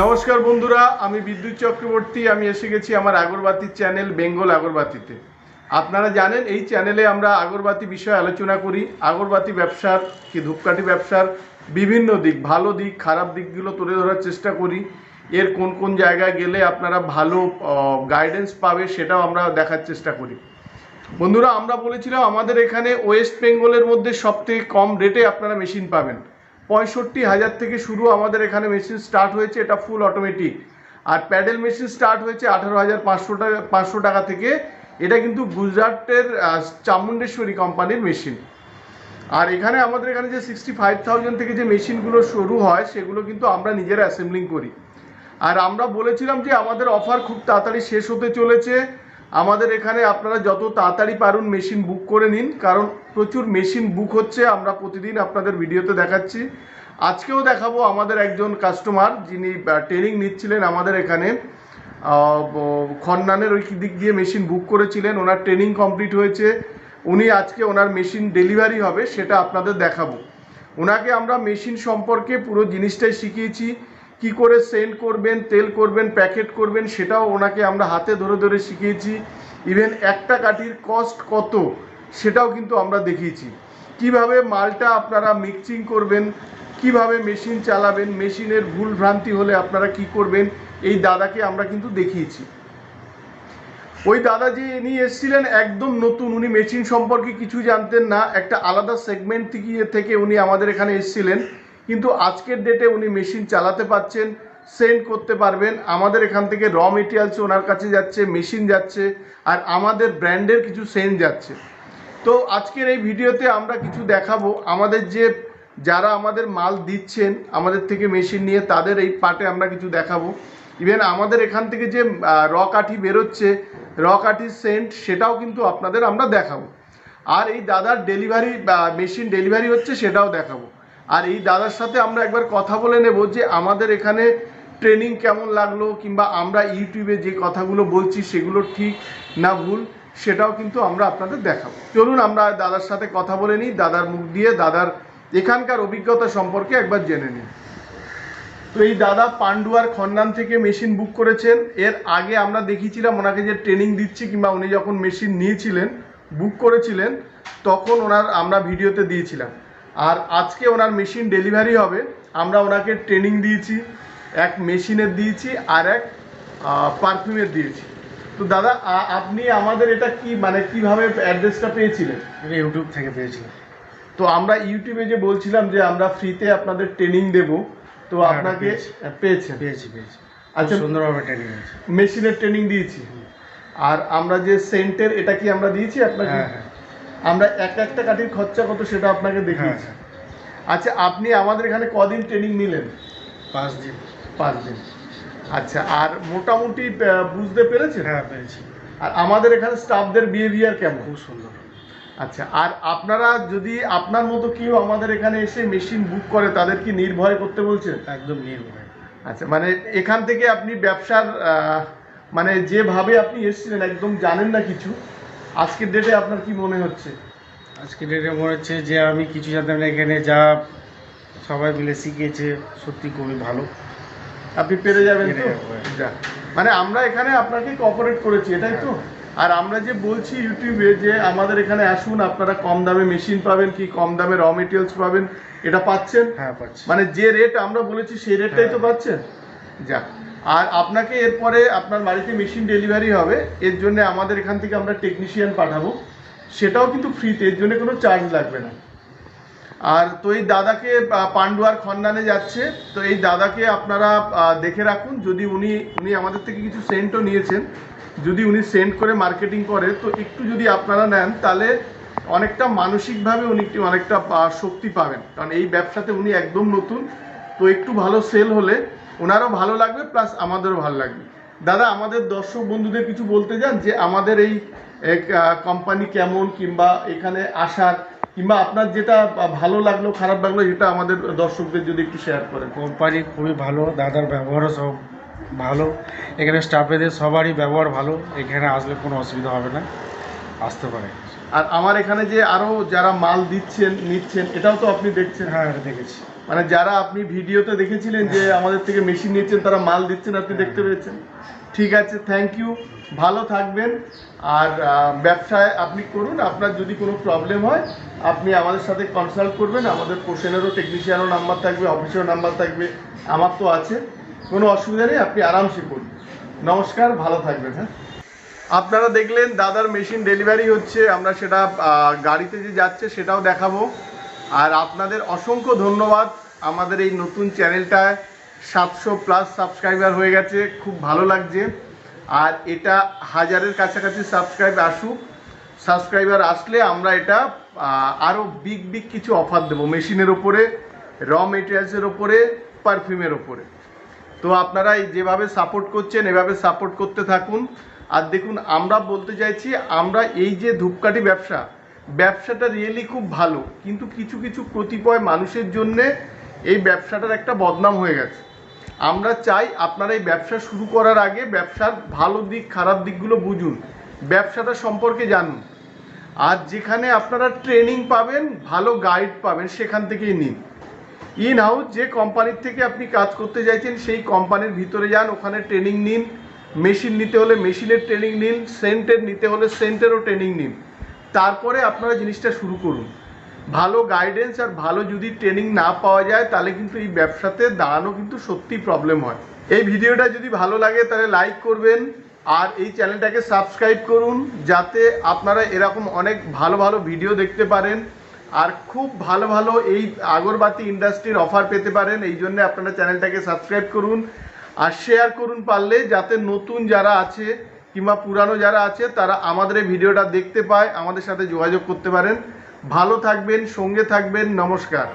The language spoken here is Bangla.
নমস্কার বন্ধুরা, আমি বিদ্যুৎ চক্রবর্তী। আমি এসে গেছি আমার আগরবাতির চ্যানেল বেঙ্গল আগরবাতিতে। আপনারা জানেন এই চ্যানেলে আমরা আগরবাতি বিষয়ে আলোচনা করি। আগরবাতি ব্যবসার কি ধূপকাঠি ব্যবসার বিভিন্ন দিক, ভালো দিক খারাপ দিকগুলো তুলে ধরার চেষ্টা করি। এর কোন কোন জায়গায় গেলে আপনারা ভালো গাইডেন্স পাবে সেটাও আমরা দেখার চেষ্টা করি। বন্ধুরা, আমরা বলেছিলাম আমাদের এখানে ওয়েস্ট বেঙ্গলের মধ্যে সবথেকে কম রেটে আপনারা মেশিন পাবেন। 65,000 থেকে শুরু আমাদের এখানে মেশিন স্টার্ট হয়েছে, এটা ফুল অটোমেটিক। আর প্যাডেল মেশিন স্টার্ট হয়েছে 18,500 টাকা থেকে। এটা কিন্তু গুজরাটের চামুণ্ডেশ্বরী কোম্পানির মেশিন। আর এখানে আমাদের এখানে যে 65,000 থেকে যে মেশিনগুলো শুরু হয় সেগুলো কিন্তু আমরা নিজেরা অ্যাসেম্বলিং করি। আর আমরা বলেছিলাম যে আমাদের অফার খুব তাড়াতাড়ি শেষ হতে চলেছে। আমাদের এখানে আপনারা যত তাড়াতাড়ি পারুন মেশিন বুক করে নিন, কারণ প্রচুর মেশিন বুক হচ্ছে। আমরা প্রতিদিন আপনাদের ভিডিওতে দেখাচ্ছি। আজকেও দেখাবো আমাদের একজন কাস্টমার যিনি ট্রেনিং নিচ্ছিলেন আমাদের এখানে খন্নানের ওই দিক দিয়ে মেশিন বুক করেছিলেন। ওনার ট্রেনিং কমপ্লিট হয়েছে, উনি আজকে ওনার মেশিন ডেলিভারি হবে, সেটা আপনাদের দেখাবো। ওনাকে আমরা মেশিন সম্পর্কে পুরো জিনিসটাই শিখিয়েছি। কি করে সেন্ড করবেন, তেল করবেন, প্যাকেট করবেন, সেটাও ওনাকে আমরা হাতে ধরে ধরে শিখিয়েছি। ইভেন একটা কাঠির কস্ট কত সেটাও কিন্তু আমরা দেখিয়েছি। কিভাবে মালটা আপনারা মিক্সিং করবেন, কিভাবে মেশিন চালাবেন, মেশিনের ভুল ভ্রান্তি হলে আপনারা কি করবেন, এই দাদাকে আমরা কিন্তু দেখিয়েছি। ওই দাদা যে ইনি এসেছিলেন একদম নতুন, উনি মেশিন সম্পর্কে কিছু জানতেন না, একটা আলাদা সেগমেন্ট থেকে উনি আমাদের এখানে এসেছিলেন। কিন্তু আজকের ডেটে উনি মেশিন চালাতে পারছেন, সেন্ড করতে পারবেন। আমাদের এখান থেকে র মেটেরিয়ালস ওনার কাছে যাচ্ছে, মেশিন যাচ্ছে, আর আমাদের ব্র্যান্ডের কিছু সেন্ড যাচ্ছে। তো আজকের এই ভিডিওতে আমরা কিছু দেখাবো। আমাদের যারা আমাদের মাল দিচ্ছেন আমাদের থেকে মেশিন নিয়ে, তাদের এই পার্টে আমরা কিছু দেখাবো। ইভেন আমাদের এখান থেকে যে র কাঠি বেরোচ্ছে, র কাঠির সেন্ট, সেটাও কিন্তু আপনাদের আমরা দেখাবো। আর এই দাদার ডেলিভারি মেশিন ডেলিভারি হচ্ছে সেটাও দেখাবো। আর এই দাদার সাথে আমরা একবার কথা বলে নেব যে আমাদের এখানে ট্রেনিং কেমন লাগলো, কিংবা আমরা ইউটিউবে যে কথাগুলো বলছি সেগুলো ঠিক না ভুল, সেটাও কিন্তু আমরা আপনাদের দেখাবো। চলুন আমরা দাদার সাথে কথা বলে নিই, দাদার মুখ দিয়ে দাদার এখানকার অভিজ্ঞতা সম্পর্কে একবার জেনে নিই। তো এই দাদা পান্ডুয়ার খন্নান থেকে মেশিন বুক করেছেন। এর আগে আমরা দেখিয়েছিলাম ওনাকে যে ট্রেনিং দিচ্ছি, কিংবা উনি যখন মেশিন নিয়েছিলেন বুক করেছিলেন তখন আমরা ভিডিওতে দিয়েছিলাম। আর আজকে ওনার মেশিন ডেলিভারি হবে। আমরা ওনাকে ট্রেনিং দিয়েছি, এক মেশিনের দিয়েছি আর এক পারফিউমের দিয়েছি। তো দাদা, আপনি আমাদের এটা কিভাবে অ্যাড্রেসটা পেয়েছিলেন? ইউটিউব থেকে পেয়েছিলাম। তো আমরা ইউটিউবে যে বলছিলাম যে আমরা ফ্রিতে আপনাদের ট্রেনিং দেব, তো আপনাকে পেয়েছি। আচ্ছা, সুন্দরভাবে ট্রেনিং হয়েছে, মেশিনের ট্রেনিং দিয়েছি। আর আমরা যে সেন্টের, এটা কি আমরা দিয়েছি আপনাকে? আমরা একটা কাঠির খরচা কত সেটা আপনাকে দেখিয়েছি। আচ্ছা, আপনি আমাদের এখানে কদিন ট্রেনিং নিলেন? 5 দিন। 5 দিন। আচ্ছা, আর মোটামুটি বুঝতে পেরেছেন? হ্যাঁ, পেরেছি। আর আমাদের এখানে স্টাফদের বিহেভিয়ার কেমন? খুব সুন্দর। আচ্ছা, আর আপনারা যদি আপনার মতো কেউ আমাদের এখানে এসে মেশিন বুক করে, তাদের কি নির্ভয় করতে বলছেন? একদম নির্ভয়। আচ্ছা, এখান থেকে আপনি ব্যবসার যেভাবে আপনি এসেছিলেন একদম জানেন না কিছু, আজকের ডেটে আপনার কি মনে হচ্ছে? আজকের ডেটে মনে হচ্ছে যে আমি কিছু জানতাম না, এখানে যা সবাই মিলে শিখিয়েছে সত্যি খুবই ভালো। আপনি পেরে যাবেন তো? যা, আমরা এখানে আপনাকে কোঅপারেট করেছি, এটাই তো। আর আমরা যে বলছি ইউটিউবে যে আমাদের এখানে আসুন, আপনারা কম দামে মেশিন পাবেন, কি কম দামে র মেটেরিয়ালস পাবেন, এটা পাচ্ছেন? হ্যাঁ, পাচ্ছি। যে রেট আমরা বলেছি সেই রেটটাই তো পাচ্ছেন। যা, আর আপনাকে এরপরে আপনার বাড়িতে মেশিন ডেলিভারি হবে, এর জন্য আমাদের এখান থেকে আমরা টেকনিশিয়ান পাঠাবো, সেটাও কিন্তু ফ্রিতে, এর জন্য কোনো চার্জ লাগবে না। আর তো এই দাদাকে পান্ডুয়ার খন্নানে যাচ্ছে, তো এই দাদাকে আপনারা দেখে রাখুন। যদি উনি আমাদের থেকে কিছু সেন্টও নিয়েছেন, যদি উনি সেন্ড করে মার্কেটিং করে, তো একটু যদি আপনারা নেন তাহলে অনেকটা মানসিকভাবে উনি অনেকটা শক্তি পাবেন, কারণ এই ব্যবসাতে উনি একদম নতুন। তো একটু ভালো সেল হলে ওনারও ভালো লাগবে, প্লাস আমাদেরও ভালো লাগবে। দাদা, আমাদের দর্শক বন্ধুদের কিছু বলতে চান যে আমাদের এই কোম্পানি কেমন, কিংবা এখানে আসার, কিংবা আপনার যেটা ভালো লাগলো খারাপ লাগলো, এটা আমাদের দর্শকদের যদি একটু শেয়ার করেন। কোম্পানি খুবই ভালো, দাদার ব্যবহারও সব ভালো, এখানে স্টাফেদের সবারই ব্যবহার ভালো, এখানে আসলে কোনো অসুবিধা হবে না, আসতে পারে। আর আমার এখানে যে আরো যারা মাল দিচ্ছেন নিচ্ছেন এটাও তো আপনি দেখছেন। হ্যাঁ এটা দেখেছি। মানে যারা আপনি ভিডিওতে দেখেছিলেন যে আমাদের থেকে মেশিন নিচ্ছেন তারা মাল দিচ্ছেন, আপনি দেখতে পেয়েছেন। ঠিক আছে, থ্যাংক ইউ, ভালো থাকবেন। আর ব্যবসায় আপনি করুন, আপনার যদি কোনো প্রবলেম হয় আপনি আমাদের সাথে কনসাল্ট করবেন। আমাদের পোষণেরও টেকনিশিয়ানও নাম্বার থাকবে, অফিসেরও নাম্বার থাকবে, আমার তো আছে, কোনো অসুবিধা নেই, আপনি আরামসে করুন। নমস্কার, ভালো থাকবেন। হ্যাঁ, আপনারা দেখলেন দাদার মেশিন ডেলিভারি হচ্ছে, আমরা সেটা গাড়িতে যে যাচ্ছে সেটাও দেখাবো। আর আপনাদের অসংখ্য ধন্যবাদ, আমাদের এই নতুন চ্যানেলটায় 700+ সাবস্ক্রাইবার হয়ে গেছে, খুব ভালো লাগছে। আর এটা 1000-এর কাছাকাছি সাবস্ক্রাইবার আসলে আমরা এটা আরও বিগ কিছু অফার দেবো মেশিনের ওপরে, র মেটেরিয়ালসের ওপরে, পারফিউমের ওপরে। তো আপনারা এই যেভাবে সাপোর্ট করছেন এভাবে সাপোর্ট করতে থাকুন। আর দেখুন, আমরা বলতে চাইছি, আমরা এই যে ধূপকাঠি ব্যবসাটা রিয়েলি খুব ভালো, কিন্তু কিছু কতিপয় মানুষের জন্যে এই ব্যবসাটার একটা বদনাম হয়ে গেছে। আমরা চাই আপনারা এই ব্যবসা শুরু করার আগে ব্যবসার ভালো দিক খারাপ দিকগুলো বুঝুন, ব্যবসাটা সম্পর্কে জানুন। আর যেখানে আপনারা ট্রেনিং পাবেন, ভালো গাইড পাবেন, সেখান থেকেই নিন। ইন হাউস যে কোম্পানির থেকে আপনি কাজ করতে চাইছেন সেই কোম্পানির ভিতরে যান, ওখানে ট্রেনিং নিন। মেশিন নিতে হলে মেশিনের ট্রেনিং নিন, সেন্টের নিতে হলে সেন্টেরও ট্রেনিং নিন, তারপরে আপনারা জিনিসটা শুরু করুন। ভালো গাইডেন্স আর ভালো যদি ট্রেনিং না পাওয়া যায় তাহলে কিন্তু এই ব্যবসাতে দাঁড়ানো কিন্তু সত্যি প্রবলেম হয়। এই ভিডিওটা যদি ভালো লাগে তাহলে লাইক করবেন, আর এই চ্যানেলটাকে সাবস্ক্রাইব করুন, যাতে আপনারা এরকম অনেক ভালো ভিডিও দেখতে পারেন আর খুব ভালো এই আগরবাতি ইন্ডাস্ট্রির অফার পেতে পারেন। এই জন্য আপনারা চ্যানেলটাকে সাবস্ক্রাইব করুন আর শেয়ার করুন পারলে, যাতে নতুন যারা আছে কিংবা পুরানো যারা আছে তারা আমাদের এই ভিডিওটা দেখতে পায়, আমাদের সাথে যোগাযোগ করতে পারেন। ভালো থাকবেন, সঙ্গে থাকবেন, নমস্কার।